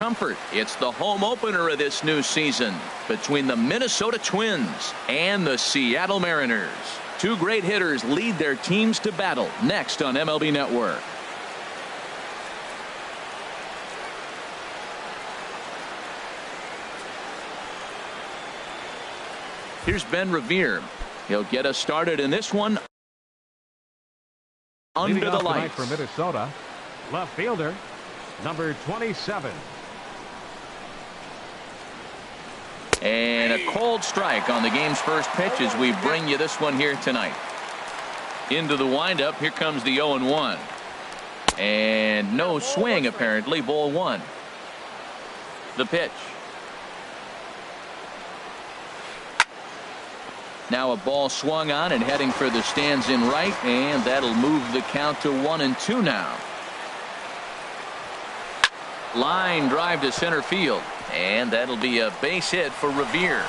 Comfort. It's the home opener of this new season between the Minnesota Twins and the Seattle Mariners. Two great hitters lead their teams to battle next on MLB Network. Here's Ben Revere. He'll get us started in this one under the lights. For Minnesota, left fielder, number 27. And a cold strike on the game's first pitch as we bring you this one here tonight. Into the windup. Here comes the 0-1. And no swing, apparently. Ball one. The pitch. Now a ball swung on and heading for the stands in right, and that'll move the count to 1-2 now. Line drive to center field, and that'll be a base hit for Revere.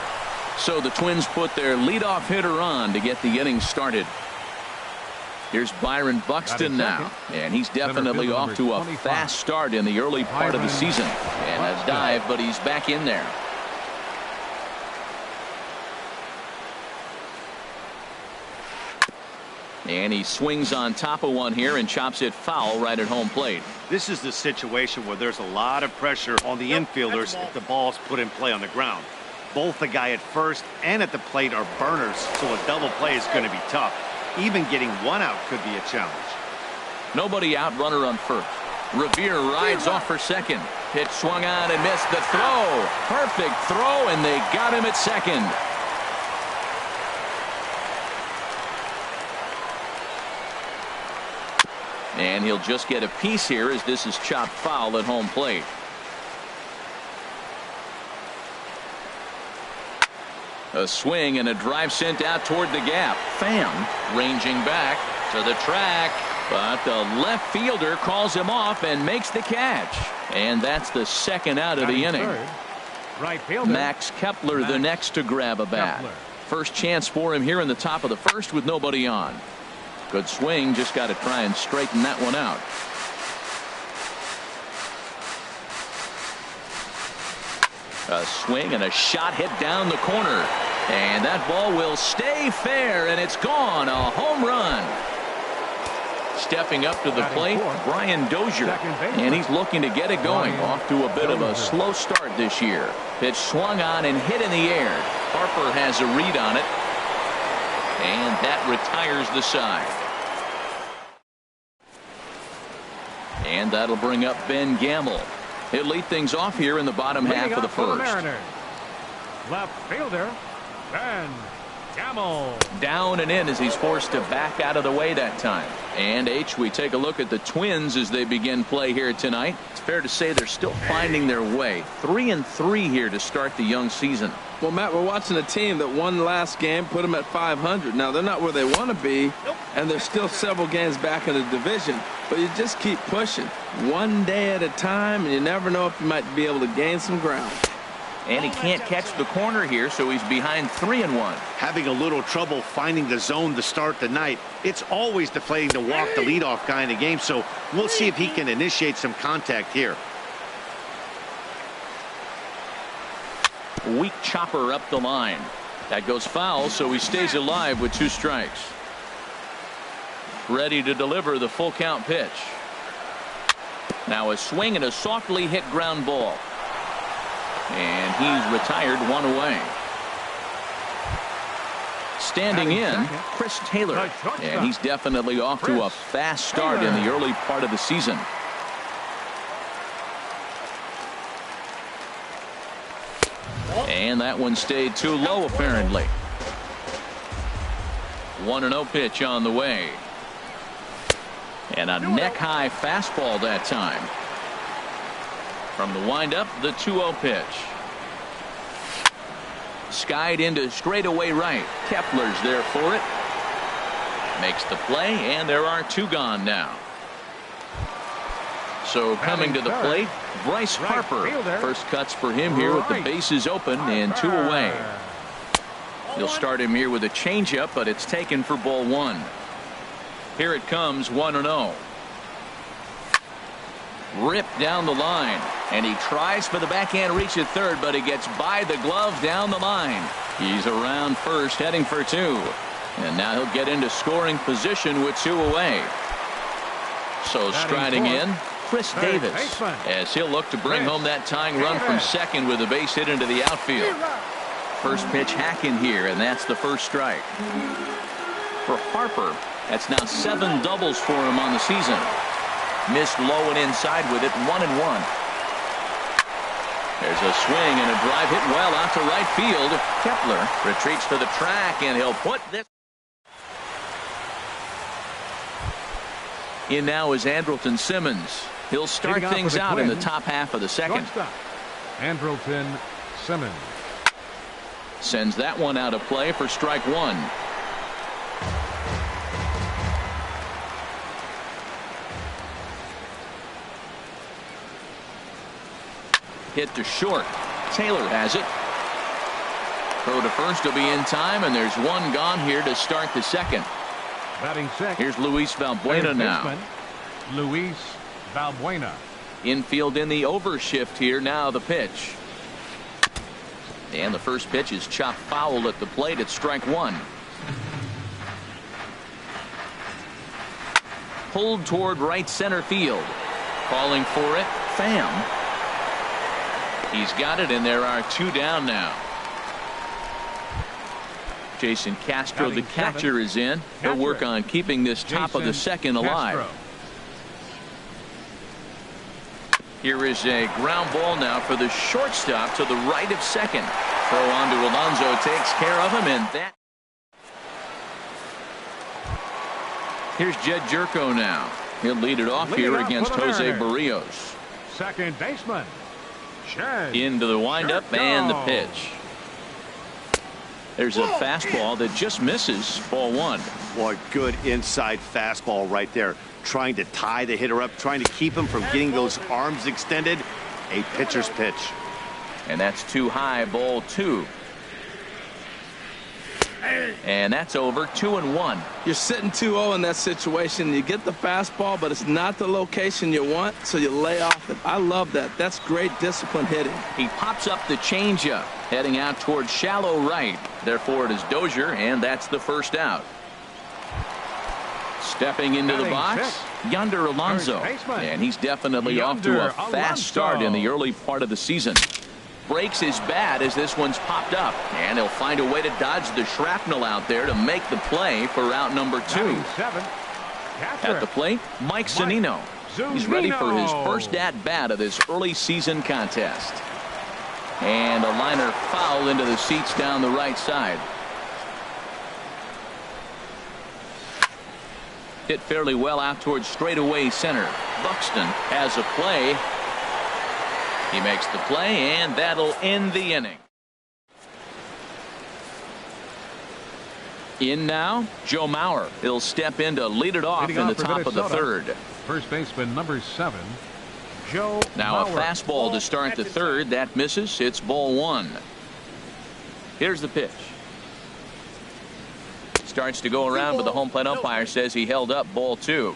So the Twins put their leadoff hitter on to get the inning started. Here's Byron Buxton now, and he's definitely off to a fast start in the early part of the season. And a dive, but he's back in there. And he swings on top of one here and chops it foul right at home plate. This is the situation where there's a lot of pressure on the infielders if the ball's put in play on the ground. Both the guy at first and at the plate are burners, so a double play is going to be tough. Even getting one out could be a challenge. Nobody out, runner on first. Revere rides off for second. Pitch swung on and missed the throw. Perfect throw, and they got him at second. And he'll just get a piece here as this is chopped foul at home plate. A swing and a drive sent out toward the gap. Pham ranging back to the track, but the left fielder calls him off and makes the catch. And that's the second out of the inning. Right fielder Max Kepler the next to grab a bat. First chance for him here in the top of the first with nobody on. Good swing, just got to try and straighten that one out. A swing and a shot hit down the corner. And that ball will stay fair, and it's gone. A home run. Stepping up to the plate, Brian Dozier. And he's looking to get it going. Off to a bit of a slow start this year. Pitch swung on and hit in the air. Harper has a read on it. And that retires the side. And that'll bring up Ben Gamble. He'll lead things off here in the bottom half of the first. Left fielder, Ben Gamble. Down and in as he's forced to back out of the way that time. And we take a look at the Twins as they begin play here tonight. It's fair to say they're still finding their way. 3-3 here to start the young season. Well, Matt, we're watching a team that won last game, put them at 500. Now, they're not where they want to be, and they're still several games back in the division. But you just keep pushing one day at a time, and you never know if you might be able to gain some ground. And he can't catch the corner here, so he's behind 3-1. Having a little trouble finding the zone to start the night. It's always deflating to walk the leadoff guy in the game, so we'll see if he can initiate some contact here. Weak chopper up the line. That goes foul, so he stays alive with 2 strikes. Ready to deliver the full count pitch. Now a swing and a softly hit ground ball. And he's retired, 1 away. Standing in, Chris Taylor. And he's definitely off to a fast start in the early part of the season. And that one stayed too low, apparently. 1-0 pitch on the way. And a neck-high fastball that time. From the windup, the 2-0 pitch. Skied into straightaway right. Kepler's there for it. Makes the play, and there are 2 gone now. So coming to the plate, Bryce Harper. First cuts for him here with the bases open and 2 away. He'll start him here with a changeup, but it's taken for ball 1. Here it comes, 1-0. Ripped down the line. And he tries for the backhand reach at third, but he gets by the glove down the line. He's around first, heading for two. And now he'll get into scoring position with two away. So striding in, Chris Davis, as he'll look to bring home that tying run from second with a base hit into the outfield. First pitch hacking here, and that's the first strike. For Harper, that's now 7 doubles for him on the season. Missed low and inside with it, 1-1. There's a swing and a drive hit well out to right field. Kepler retreats to the track, and he'll put this. In now is Andrelton Simmons. He'll start things out in the top half of the second. Andrelton Simmons sends that one out of play for strike one. Hit to short. Taylor has it. Throw to first will be in time, and there's one gone here to start the second. Batting second. Here's Luis Valbuena now. Luis Valbuena. Infield in the overshift here. Now the pitch. And the first pitch is chopped foul at the plate at strike one. Pulled toward right center field. Calling for it, Pham. He's got it, and there are two down now. Jason Castro, the catcher, is in. He'll work on keeping this top of the second alive. Here is a ground ball now for the shortstop to the right of second. Throw on to Alonso takes care of him, and that. Here's Jed Jerko now. He'll lead it off here against Jose Barrios. Second baseman. Into the windup and the pitch. There's a fastball that just misses. Ball one. Boy, good inside fastball right there. Trying to tie the hitter up, trying to keep him from getting those arms extended. A pitcher's pitch. And that's too high. Ball two. And that's over. 2-1. You're sitting 2-0 in that situation. You get the fastball, but it's not the location you want, so you lay off it. I love that. That's great discipline hitting. He pops up the changeup, heading out towards shallow right. Therefore, it is Dozier, and that's the first out. Stepping into the box, Yonder Alonso, and he's definitely off to a fast start in the early part of the season. Breaks his bat as this one's popped up, and he'll find a way to dodge the shrapnel out there to make the play for out number two. At the plate, Mike Zunino. He's ready for his first at-bat of this early season contest. And a liner foul into the seats down the right side. Hit fairly well out towards straightaway center. Buxton has a play. He makes the play, and that'll end the inning. In now, Joe Mauer. He'll step in to lead it off in the top of the third. First baseman number 7, Joe Now Mauer. A fastball to start the third. That misses. It's ball one. Here's the pitch. Starts to go around, but the home plate umpire says he held up. Ball two.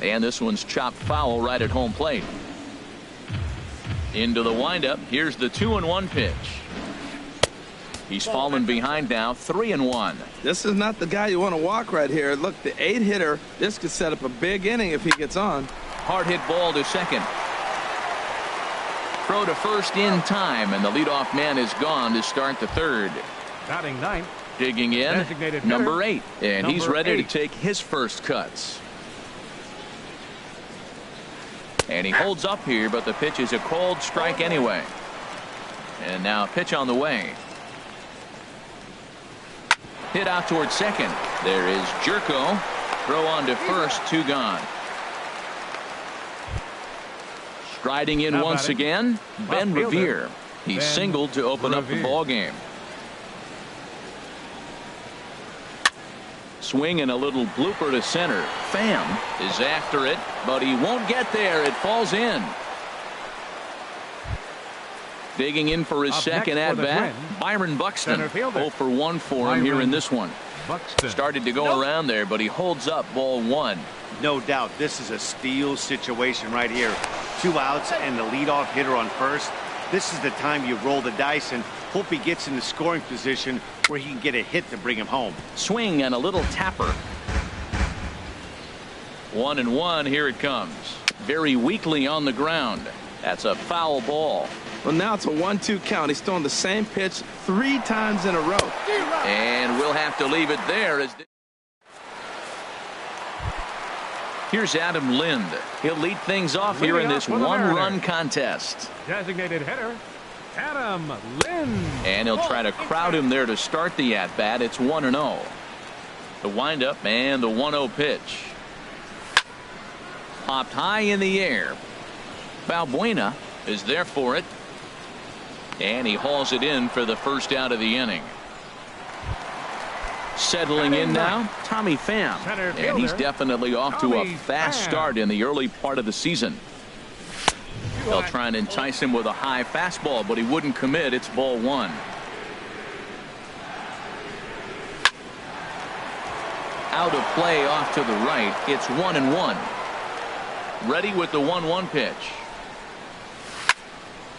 And this one's chopped foul right at home plate. Into the windup. Here's the 2-1 pitch. He's fallen behind now. 3-1. This is not the guy you want to walk right here. Look, the 8-hitter, this could set up a big inning if he gets on. Hard hit ball to second. Throw to first in time, and the leadoff man is gone to start the third. Batting ninth. Digging in, number 8, and he's ready to take his first cuts. And he holds up here, but the pitch is a called strike anyway. And now a pitch on the way. Hit out towards second. There is Jerko. Throw on to first, 2 gone. Striding in once again, Ben Revere. He singled to open up the ball game. Swing and a little blooper to center. Pham is after it, but he won't get there. It falls in. Digging in for his second at bat, Byron Buxton. 0 for 1 for him here in this one. Buxton. Started to go around there, but he holds up ball one. No doubt, this is a steal situation right here. 2 outs and the leadoff hitter on first. This is the time you roll the dice and hope he gets in the scoring position where he can get a hit to bring him home. Swing and a little tapper. 1-1, here it comes. Very weakly on the ground. That's a foul ball. Well, now it's a 1-2 count. He's throwing the same pitch 3 times in a row. And we'll have to leave it there. Here's Adam Lind. He'll lead things off here in this one-run contest. Designated hitter, Adam Lind. And he'll try to crowd him there to start the at-bat. It's 1-0. The windup and the 1-0 pitch. Popped high in the air. Valbuena is there for it. And he hauls it in for the first out of the inning. Settling in now, Tommy Pham. And he's definitely off to a fast start in the early part of the season. They'll try and entice him with a high fastball, but he wouldn't commit. It's ball one. Out of play off to the right. It's 1-1. Ready with the 1-1 pitch.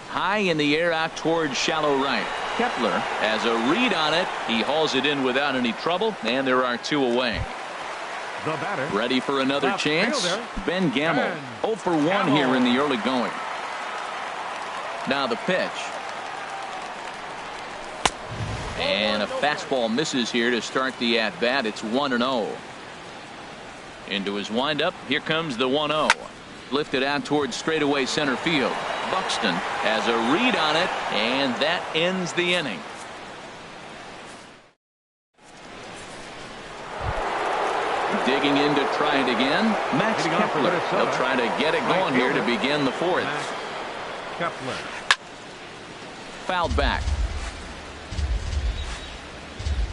High in the air out towards shallow right. Kepler has a read on it. He hauls it in without any trouble, and there are 2 away. The batter. Ready for another chance. Fielder. Ben Gamel. 0 for 1 here in the early going. Now the pitch. And a fastball misses here to start the at-bat. It's 1-0. Into his windup. Here comes the 1-0. Lifted out towards straightaway center field. Buxton has a read on it, and that ends the inning. Digging in to try it again. Max Kepler. He'll try to get it going here to begin the 4th. Kepler. Fouled back.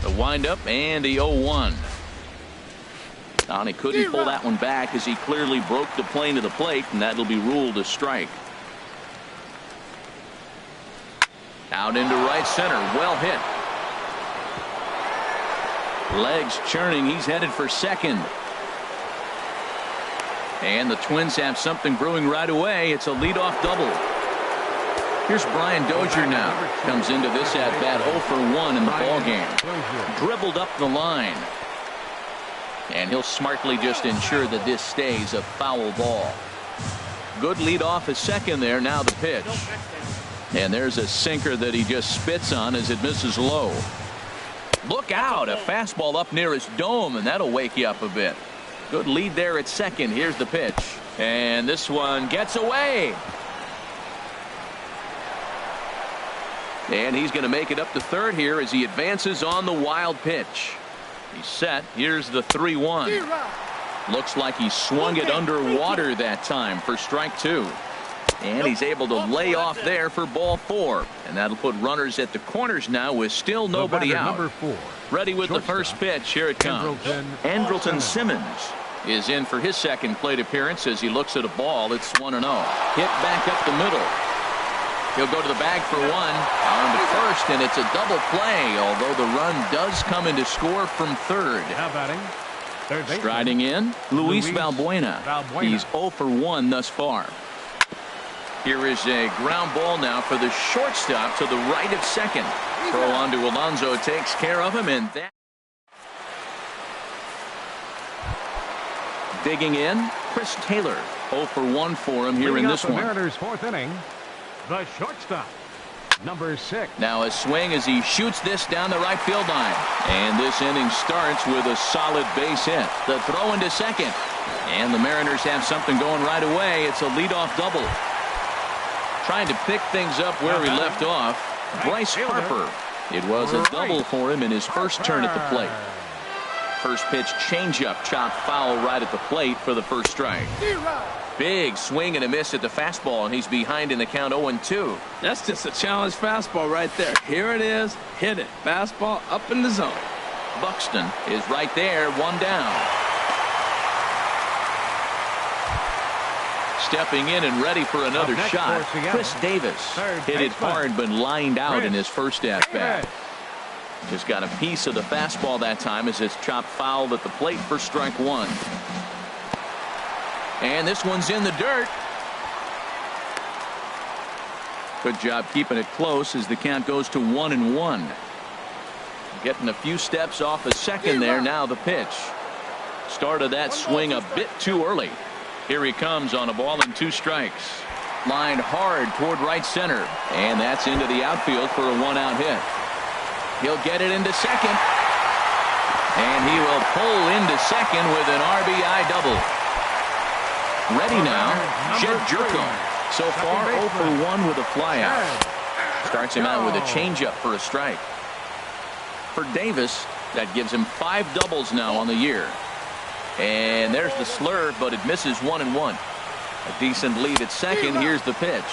The windup and the 0-1. He couldn't pull that one back as he clearly broke the plane of the plate, and that'll be ruled a strike. Out into right center. Well hit. Legs churning. He's headed for second. And the Twins have something brewing right away. It's a leadoff double. Here's Brian Dozier now. Comes into this at-bat 0 for 1 in the ballgame. Dribbled up the line. And he'll smartly just ensure that this stays a foul ball. Good lead off at second there. Now the pitch. And there's a sinker that he just spits on as it misses low. Look out. A fastball up near his dome, and that'll wake you up a bit. Good lead there at second. Here's the pitch. And this one gets away. And he's going to make it up to third here as he advances on the wild pitch. He's set. Here's the 3-1. Looks like he swung it underwater that time for strike 2. And he's able to lay off there for ball 4. And that'll put runners at the corners now with still nobody out. Number 4. Ready with the first pitch. Here it comes. Andrelton Simmons is in for his second plate appearance as he looks at a ball. It's 1-0. Hit back up the middle. He'll go to the bag for 1. On to first, and it's a double play, although the run does come into score from third. Now batting. Third baseman. Striding in, Luis Valbuena. He's 0 for 1 thus far. Here is a ground ball now for the shortstop to the right of second. Throw on to Alonso takes care of him, and that. Digging in, Chris Taylor. 0 for 1 for him here in this one. Mariners' 4th inning. The shortstop, number 6. Now a swing as he shoots this down the right field line. And this inning starts with a solid base hit. The throw into second. And the Mariners have something going right away. It's a leadoff double. Trying to pick things up where he left off. Bryce Harper. It was a double for him in his first turn at the plate. First pitch changeup chopped foul right at the plate for the first strike. Big swing and a miss at the fastball, and he's behind in the count 0-2. That's just a challenge fastball right there. Here it is. Hit it. Fastball up in the zone. Buxton is right there. 1 down. Stepping in and ready for another shot. Chris Davis hit it hard but lined out in his first at-bat. Just got a piece of the fastball that time as it's chopped foul at the plate for strike one. And this one's in the dirt. Good job keeping it close as the count goes to 1-1. Getting a few steps off a second there. Now the pitch. Started that swing a bit too early. Here he comes on a ball and 2 strikes. Lined hard toward right center. And that's into the outfield for a 1-out hit. He'll get it into second. And he will pull into second with an RBI double. Ready now, Jed Jerko. So far 0 for 1 with a flyout. Starts him out with a changeup for a strike. For Davis, that gives him 5 doubles now on the year. And there's the slur, but it misses 1-1. A decent lead at second. Here's the pitch.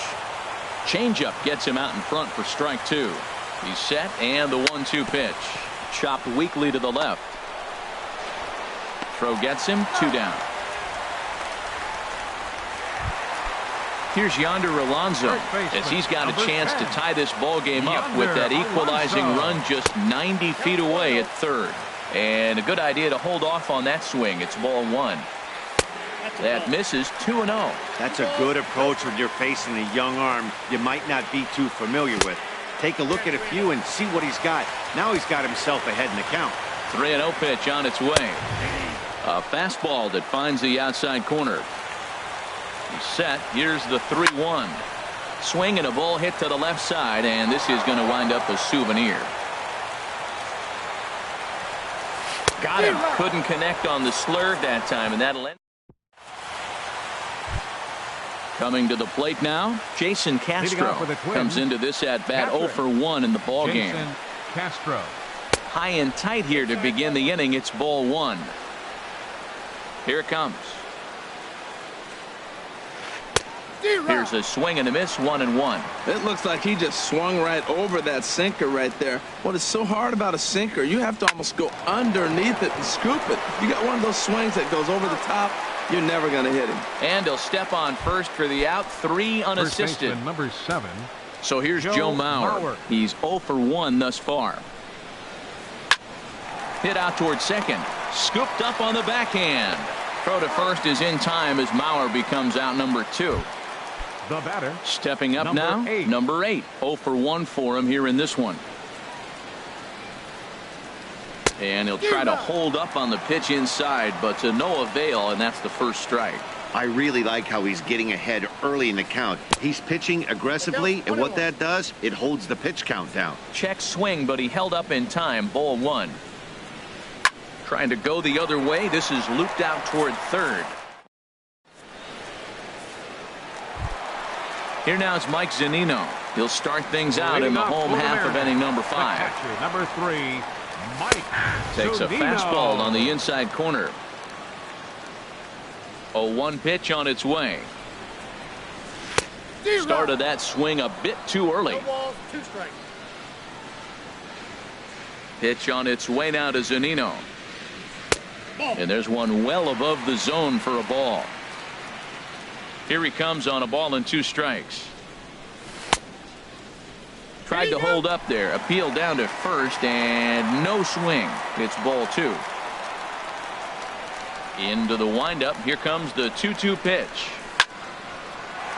Changeup gets him out in front for strike 2. He's set, and the 1-2 pitch. Chopped weakly to the left. Throw gets him, 2 down. Here's Yonder Alonso as he's got a chance to tie this ball game up with that equalizing run just 90 feet away at third. And a good idea to hold off on that swing. It's ball 1. That misses 2-0. That's a good approach when you're facing a young arm you might not be too familiar with. Take a look at a few and see what he's got. Now he's got himself ahead in the count. 3-0 pitch on its way. A fastball that finds the outside corner. He's set. Here's the 3-1. Swing and a ball hit to the left side, and this is going to wind up a souvenir. Got him. Couldn't connect on the slurve that time, and that'll end. Coming to the plate now, Jason Castro comes into this at bat 0 for 1 in the ball game. Castro. High and tight here to begin the inning. It's ball 1. Here it comes. Here's a swing and a miss, 1-1. It looks like he just swung right over that sinker right there. What is so hard about a sinker, you have to almost go underneath it and scoop it. You got one of those swings that goes over the top, you're never going to hit him. And he'll step on first for the out, 3 unassisted. Number 7. So here's Joe Mauer. He's 0 for 1 thus far. Hit out towards second. Scooped up on the backhand. Throw to first is in time as Mauer becomes out number 2. The batter. Stepping up now, 8. number 8. 0 for 1 for him here in this one. And he'll try to hold up on the pitch inside, but to no avail, and that's the first strike. I really like how he's getting ahead early in the count. He's pitching aggressively, and what that does, it holds the pitch count down. Check swing, but he held up in time. Ball 1. Trying to go the other way. This is looped out toward third. Here now is Mike Zunino. He'll start things out in the home half of inning number 5. Catcher, number 3, Mike Takes a Zunino. fastball on the inside corner. 0-1 pitch on its way. Started that swing a bit too early. Pitch on its way now to Zunino. And there's one well above the zone for a ball. Here he comes on a ball and 2 strikes. Tried to hold up there. Appeal down to first and no swing. It's ball 2. Into the windup. Here comes the 2-2 pitch.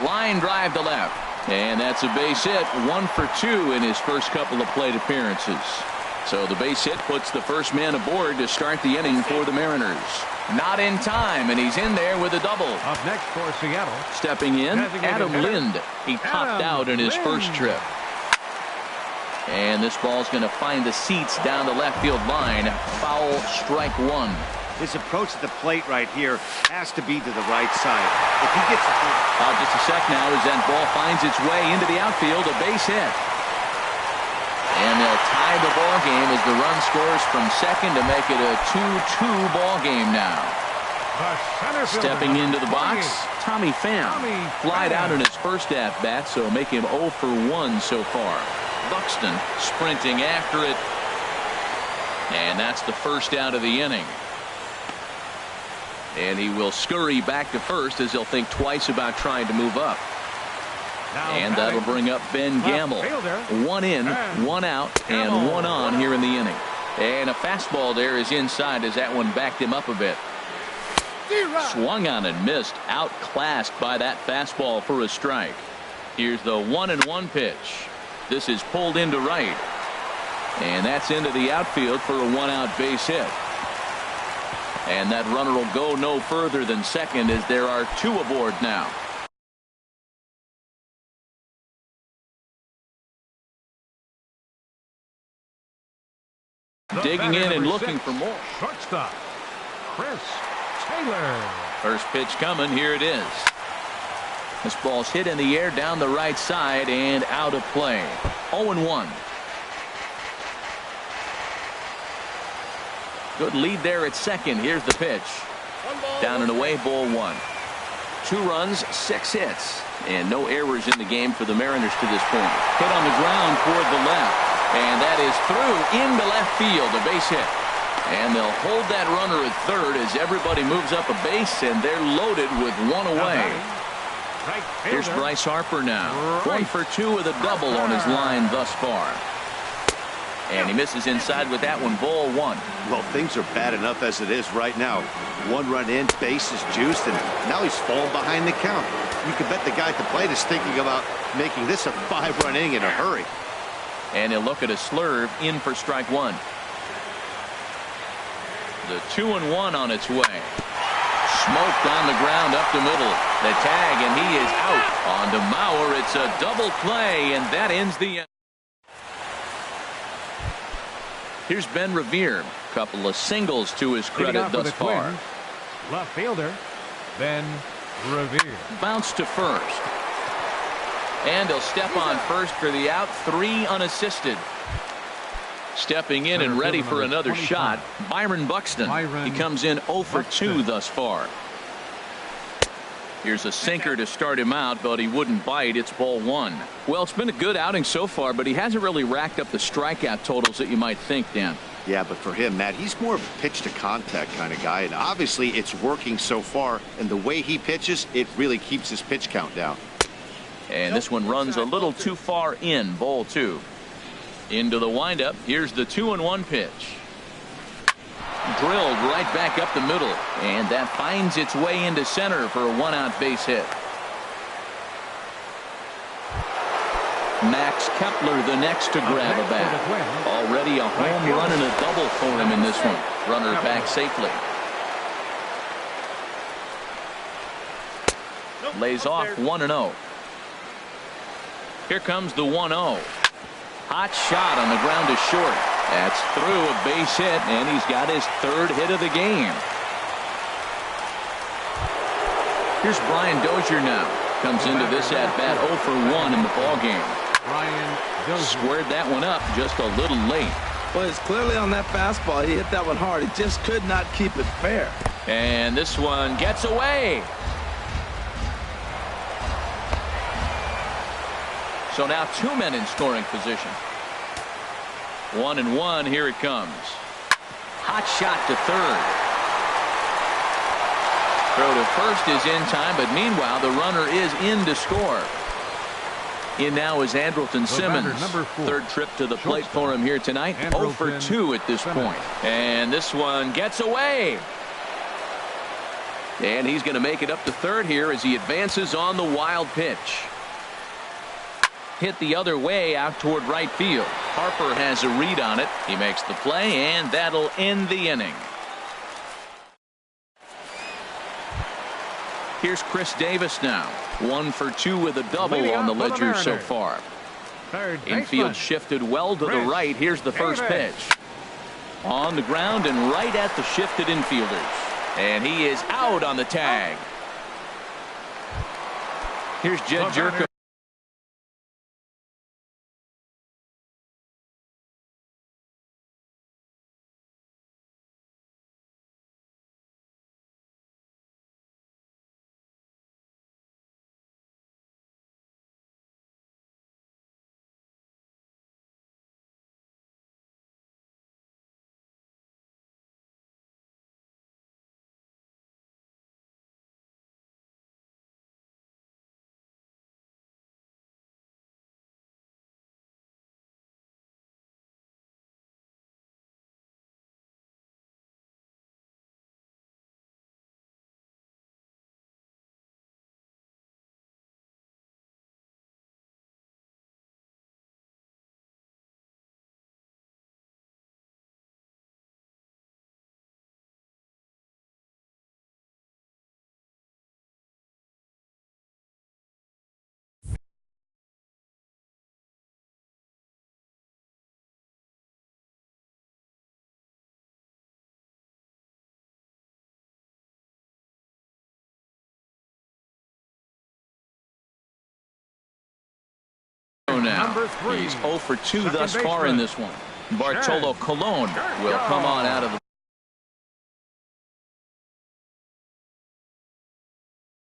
Line drive to left. And that's a base hit. 1 for 2 in his first couple of plate appearances. So the base hit puts the first man aboard to start the inning for the Mariners. Not in time, and he's in there with a double. Up next for Seattle. Stepping in, Adam Lind. He popped out in his first trip. And this ball's going to find the seats down the left field line. Foul, strike 1. His approach at the plate right here has to be to the right side. If he gets just a sec now as that ball finds its way into the outfield, a base hit. And they'll tie the ball game as the run scores from second to make it a 2-2 ball game now. Stepping into the box, Tommy Pham. Flied out in his first at-bat, so make him 0 for 1 so far. Buxton sprinting after it. And that's the first out of the inning. And he will scurry back to first as he'll think twice about trying to move up. And that'll bring up Ben Gamble. One in, one out, and one on here in the inning. And a fastball there is inside as that one backed him up a bit. Swung on and missed. Outclassed by that fastball for a strike. Here's the 1-1 pitch. This is pulled into right. And that's into the outfield for a 1-out base hit. And that runner will go no further than second as there are 2 aboard now. Digging in and looking for more. Shortstop, Chris Taylor. First pitch coming. Here it is. This ball's hit in the air down the right side and out of play. 0-1. Good lead there at second. Here's the pitch. Down and away, ball 1. 2 runs, 6 hits, and no errors in the game for the Mariners to this point. Hit on the ground toward the left, and that is through into left field, a base hit. And they'll hold that runner at third as everybody moves up a base, and they're loaded with 1 away. Here's Bryce Harper now. 1 for 2 with a double on his line thus far. And he misses inside with that one, ball 1. Well, things are bad enough as it is right now. 1 run in, base is juiced, and now he's falling behind the count. You can bet the guy at the plate is thinking about making this a 5-run inning in a hurry. And he'll look at a slurve in for strike 1. The 2-1 on its way. Smoked on the ground up the middle. The tag, and he is out. On to Mauer. It's a double play, and that ends the end. Here's Ben Revere. Couple of singles to his credit thus far. Left fielder, Ben Revere. Bounce to first. And he'll step on first for the out. 3 unassisted. Stepping in and ready for another shot, Byron Buxton. He comes in 0 for 2 thus far. Here's a sinker to start him out, but he wouldn't bite. It's ball 1. Well, it's been a good outing so far, but he hasn't really racked up the strikeout totals that you might think, Dan. Yeah, but for him, Matt, he's more of a pitch to contact kind of guy, and obviously it's working so far, and the way he pitches, it really keeps his pitch count down. And this one runs a little too far in, ball 2. Into the windup. Here's the 2-1 pitch. Drilled right back up the middle, and that finds its way into center for a 1-out base hit. Max Kepler the next to grab a bat. Already a home run and a double for him in this one. Runner back safely. Lays off 1-0. Here comes the 1-0. Hot shot on the ground to short. That's through, a base hit, and he's got his 3rd hit of the game. Here's Brian Dozier now. Comes into this at-bat 0 for 1 in the ballgame. Squared that one up just a little late. Well, it's clearly on that fastball. He hit that one hard. He just could not keep it fair. And this one gets away. So now 2 men in scoring position. 1-1. Here it comes. Hot shot to third. Throw to first is in time, but meanwhile the runner is in to score. In now is Andrelton Simmons. 3rd trip to the plate for him here tonight. 0 for 2 at this point. And this one gets away. And he's going to make it up to third here as he advances on the wild pitch. Hit the other way out toward right field. Harper has a read on it. He makes the play, and that'll end the inning. Here's Chris Davis now. 1 for 2 with a double on the ledger so far. Infield shifted well to the right. Here's the first pitch. On the ground and right at the shifted infielders. And he is out on the tag. Here's Jed Jerko. now. Number 3. He's 0 for 2 Second thus far baseman. in this one. Bartolo Colon will come on out of the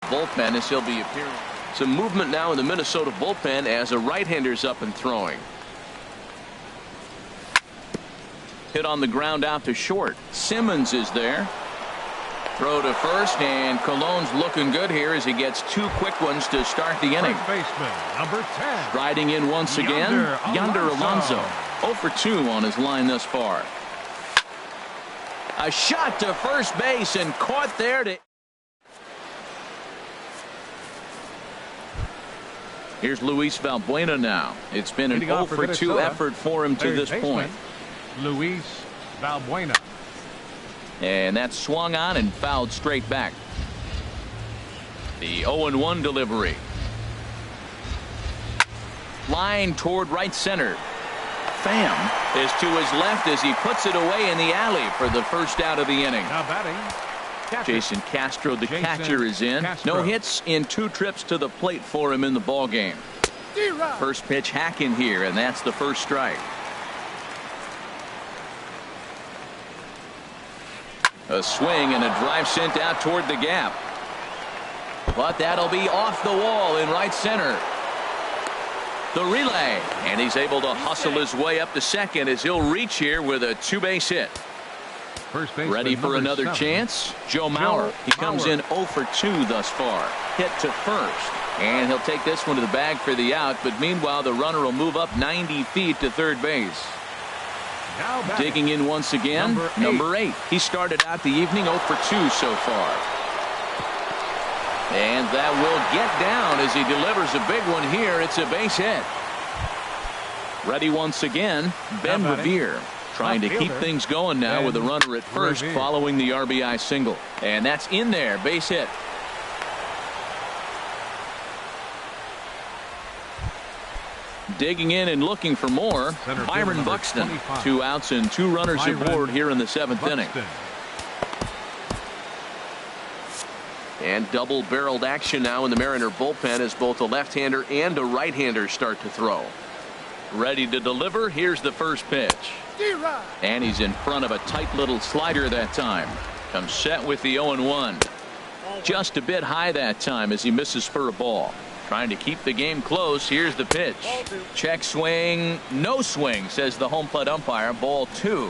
bullpen as he'll be appearing. Some movement now in the Minnesota bullpen as a right-hander's up and throwing. Hit on the ground out to short. Simmons is there. Throw to first, and Colon's looking good here as he gets 2 quick ones to start the inning. First baseman, number 10. Riding in once again, Yonder Alonso. 0 for 2 on his line thus far. A shot to first base and caught there to... Here's Luis Valbuena now. It's been an 0 for 2 effort for him to this point. Luis Valbuena. And that's swung on and fouled straight back. The 0-1 delivery. Line toward right center. Pham is to his left as he puts it away in the alley for the first out of the inning. Now batting, Jason Castro, the catcher, is in. No hits in 2 trips to the plate for him in the ball game. First pitch hacking here, and that's the first strike. A swing and a drive sent out toward the gap. But that'll be off the wall in right center. The relay, and he's able to hustle his way up to second as he'll reach here with a 2-base hit. Ready for another chance. Joe Mauer. He comes in 0 for 2 thus far. Hit to first. And he'll take this one to the bag for the out. But meanwhile, the runner will move up 90 feet to third base. Digging in once again, number 8. He started out the evening 0 for 2 so far. And that will get down as he delivers a big one here. It's a base hit. Ready once again, Ben Revere. Trying to keep things going now with a runner at first following the RBI single. And that's in there, base hit. Digging in and looking for more, Byron Buxton. 2 outs and 2 runners aboard here in the 7th inning. And double-barreled action now in the Mariner bullpen as both a left-hander and a right-hander start to throw. Ready to deliver. Here's the first pitch. And he's in front of a tight little slider that time. Comes set with the 0-1. Just a bit high that time as he misses for a ball. Trying to keep the game close. Here's the pitch. Check swing. No swing, says the home plate umpire. Ball 2.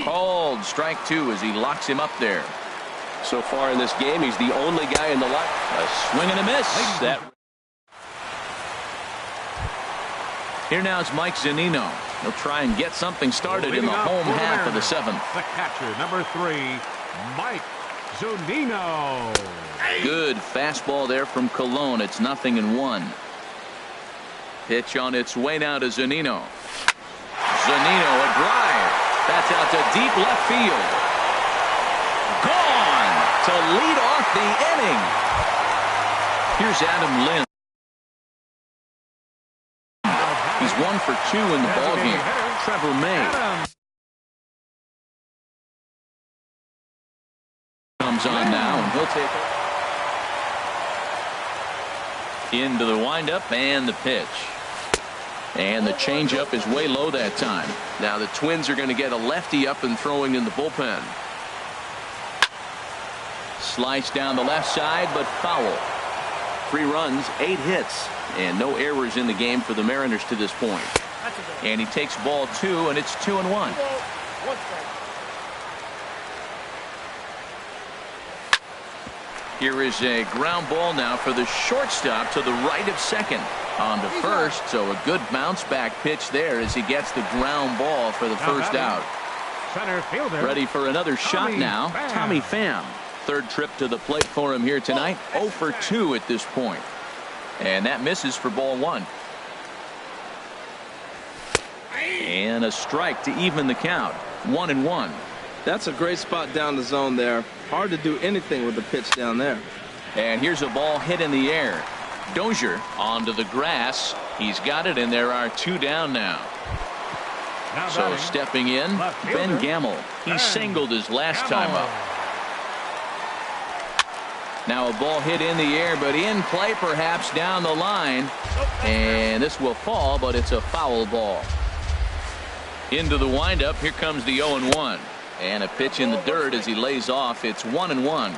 Called strike 2 as he locks him up there. So far in this game, he's the only guy in the line. A swing and a miss. Here now is Mike Zunino. He'll try and get something started in the home half of the 7th. The catcher, number 3, Mike Zunino. Good fastball there from Colon. It's 0-1. Pitch on its way now to Zunino. Zunino, a drive. That's out to deep left field. Gone to lead off the inning. Here's Adam Lynn. He's 1 for 2 in the ballgame. Trevor May comes on now, and he'll take it. Into the windup and the pitch. And the changeup is way low that time. Now the Twins are going to get a lefty up and throwing in the bullpen. Slice down the left side, but foul. 3 runs, 8 hits, and no errors in the game for the Mariners to this point. And he takes ball 2, and it's 2-1. Here is a ground ball now for the shortstop to the right of second. On to first, so a good bounce back pitch there as he gets the ground ball for the first out. Center fielder. Ready for another shot now. Tommy Pham. 3rd trip to the plate for him here tonight. 0 for 2 at this point. And that misses for ball 1. And a strike to even the count. 1-1. That's a great spot down the zone there. Hard to do anything with the pitch down there. And here's a ball hit in the air. Dozier onto the grass. He's got it, and there are 2 down now. So stepping in, Ben Gamel. He singled his last time up. Now a ball hit in the air, but in play perhaps down the line. And this will fall, but it's a foul ball. Into the windup, here comes the 0-1. And a pitch in the dirt as he lays off. It's 1-1.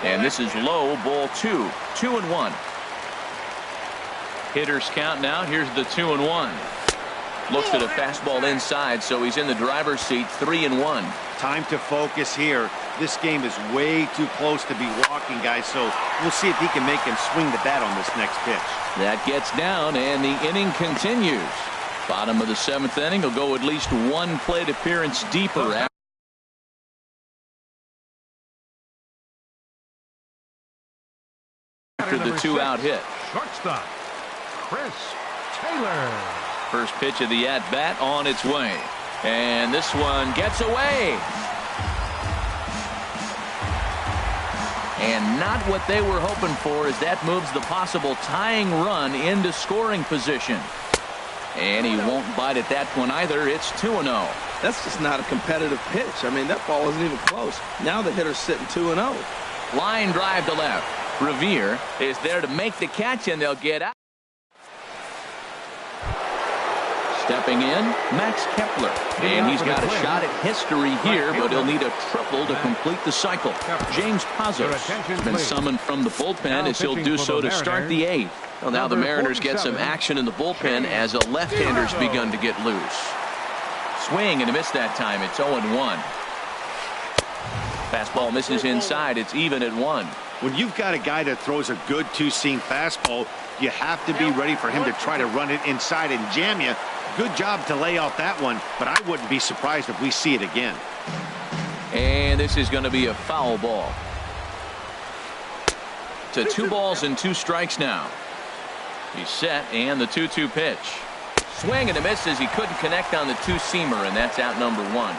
And this is low, ball 2. 2-1. Hitters count now. Here's the 2-1. Looks at a fastball inside, so he's in the driver's seat. 3-1. Time to focus here. This game is way too close to be walking, guys, so we'll see if he can make him swing the bat on this next pitch. That gets down, and the inning continues. Bottom of the 7th inning. He'll go at least one plate appearance deeper after the 2-out hit. Shortstop, Chris Taylor. First pitch of the at-bat on its way. And this one gets away. And not what they were hoping for, as that moves the possible tying run into scoring position. And he won't bite at that one either. It's 2-0. That's just not a competitive pitch. I mean, that ball wasn't even close. Now the hitter's sitting 2-0. Line drive to left. Revere is there to make the catch, and they'll get out. Stepping in, Max Kepler. And he's got a shot at history here, but he'll need a triple to complete the cycle. James Pazos has been summoned from the bullpen, as he'll do so to start the 8th. Well, now the Mariners get some action in the bullpen as a left-hander's begun to get loose. Swing and a miss that time. It's 0-1. Fastball misses inside. It's even at 1. When you've got a guy that throws a good two-seam fastball, you have to be ready for him to try to run it inside and jam you. Good job to lay off that one, but I wouldn't be surprised if we see it again. And this is going to be a foul ball. To 2 balls and 2 strikes now. He's set, and the 2-2 pitch. Swing and a miss as he couldn't connect on the two-seamer, and that's out number 1.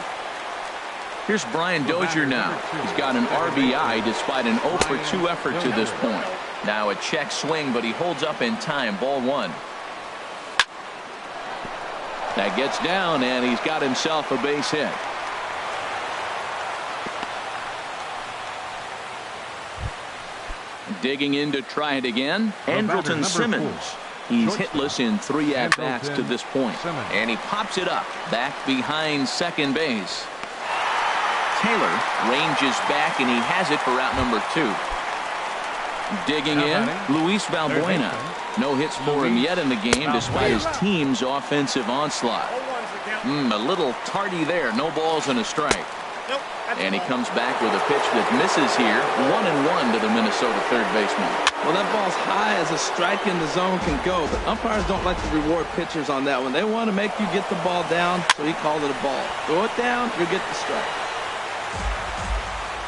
Here's Brian Dozier now. He's got an RBI despite an 0-for-2 effort to this point. Now a check swing, but he holds up in time. Ball 1. That gets down, and he's got himself a base hit. Digging in to try it again, Andrelton Simmons. He's hitless in 3 at-bats to this point. And he pops it up back behind second base. Taylor ranges back, and he has it for out number 2. Digging in, Luis Valbuena. No hits for him yet in the game despite his team's offensive onslaught. A little tardy there. No balls and a strike. And he comes back with a pitch that misses here. 1-1 to the Minnesota third baseman. Well, that ball's high as a strike in the zone can go, but umpires don't like to reward pitchers on that one. They want to make you get the ball down, so he called it a ball. Throw it down, you get the strike.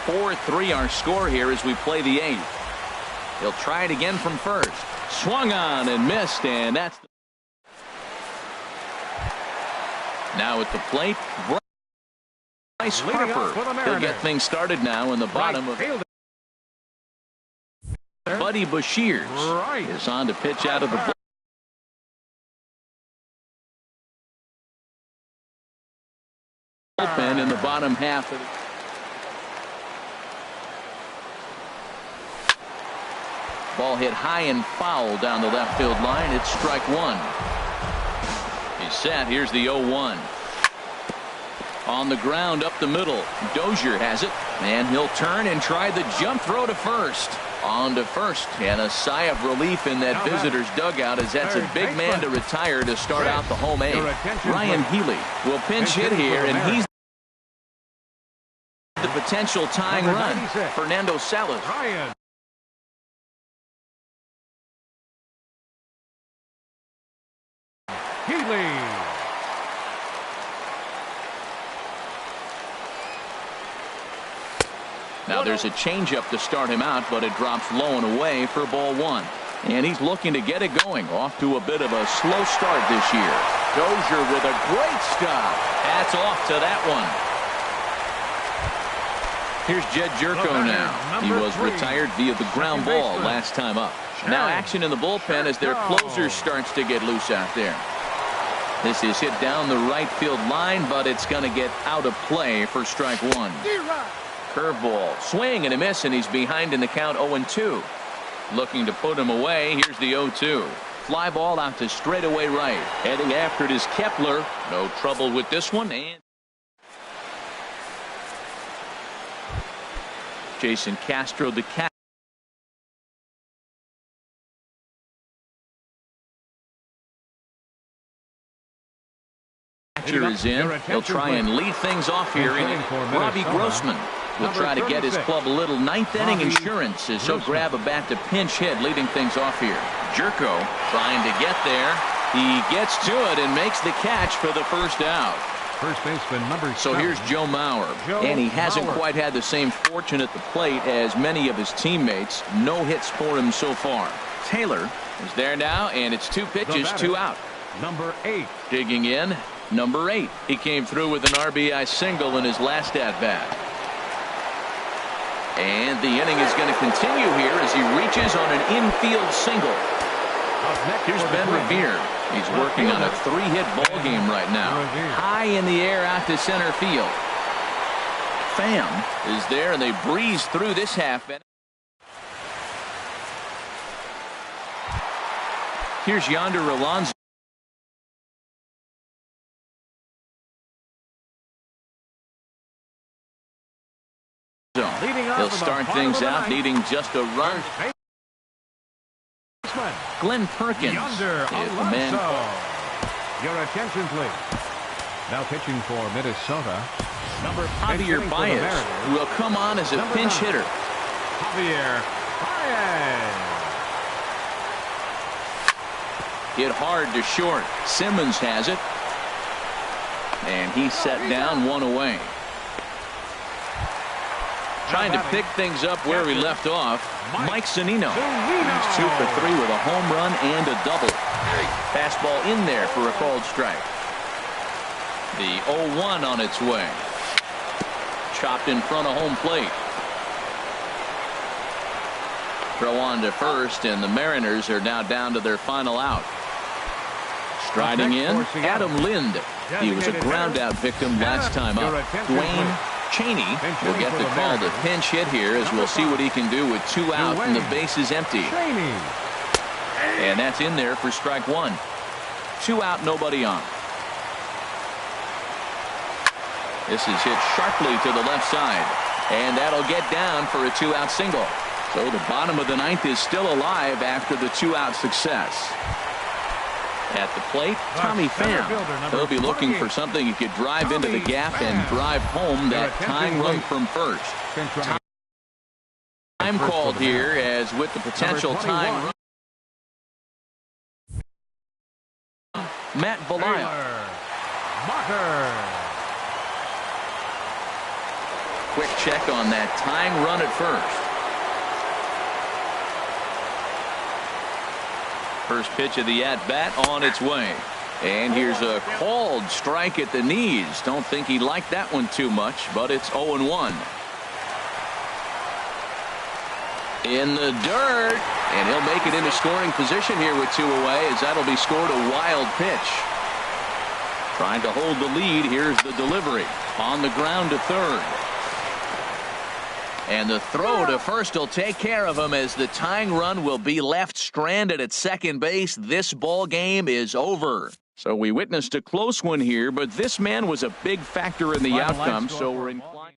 4-3 our score here as we play the 8th. He'll try it again from first. Swung on and missed, and that's now at the plate. Bryce Harper. He'll get things started now in the bottom of Buddy Bashirs is on to pitch out of the bullpen in the bottom half of the ball. Hit high and foul down the left field line. It's strike 1. He's set. Here's the 0-1. On the ground up the middle. Dozier has it, and he'll turn and try the jump throw to first. On to first, and a sigh of relief in that visitor's dugout, as that's a big man to retire to start out the home 8th. Ryan Healy will pinch hit here, and he's the potential tying run. Fernando Salas. Healy. Now there's a changeup to start him out, but it drops low and away for ball 1. And he's looking to get it going. Off to a bit of a slow start this year. Dozier with a great stop. That's off to that one. Here's Jed Jerko now. He was retired via the ground ball last time up. Now action in the bullpen as their closer starts to get loose out there. This is hit down the right field line, but it's going to get out of play for strike one. Curveball, swing and a miss, and he's behind in the count 0-2. Looking to put him away. Here's the 0-2. Fly ball out to straightaway right. Heading after it is Kepler. No trouble with this one. And Jason Castro, the catcher, is in. He'll try and lead things off here. Robbie Grossman will try to get his club a little ninth inning insurance as he'll grab a bat to pinch hit, leading things off here. Jerko trying to get there. He gets to it and makes the catch for the first out. First baseman number 7. So here's Joe Mauer, and he hasn't quite had the same fortune at the plate as many of his teammates. No hits for him so far. Taylor is there now, and it's 2 pitches, 2 out. Number 8. Digging in, number 8. He came through with an RBI single in his last at-bat. And the inning is going to continue here as he reaches on an infield single. Here's Ben Revere. He's working on a 3-hit ball game right now. High in the air out to center field. Pham is there, and they breeze through this half inning. Here's Yonder Alonso. He'll start things out needing just a run. Glenn Perkins is the man. Your attention, please. Now pitching for Minnesota, number Javier Baez will come on as a pinch hitter. Javier Baez. Hit hard to short. Simmons has it. And he's set down, 1 away. Trying to pick things up where we left off. Mike Zunino. He's 2 for 3 with a home run and a double. Fastball in there for a called strike. The 0-1 on its way. Chopped in front of home plate. Throw on to first, and the Mariners are now down to their final out. Striding in, Adam Lind. He was a ground-out victim last time up. Dwayne Cheney will get the call to pinch hit here as we'll see what he can do with 2 out and the base is empty. And that's in there for strike 1. 2 out, nobody on. This is hit sharply to the left side, and that'll get down for a 2-out single. So the bottom of the 9th is still alive after the 2-out success. At the plate, Tommy Pham. He'll be looking for something he could drive into the gap and drive home that tying run from first. Time called here as with the potential tying run. Matt Belisle. Quick check on that tying run at first. First pitch of the at-bat on its way. And here's a called strike at the knees. Don't think he liked that one too much, but it's 0-1. In the dirt, and he'll make it into scoring position here with 2 away as that'll be scored a wild pitch. Trying to hold the lead. Here's the delivery. On the ground to third. And the throw to first will take care of him as the tying run will be left stranded at second base. This ball game is over. So we witnessed a close one here, but this man was a big factor in the outcome, so we're inclined.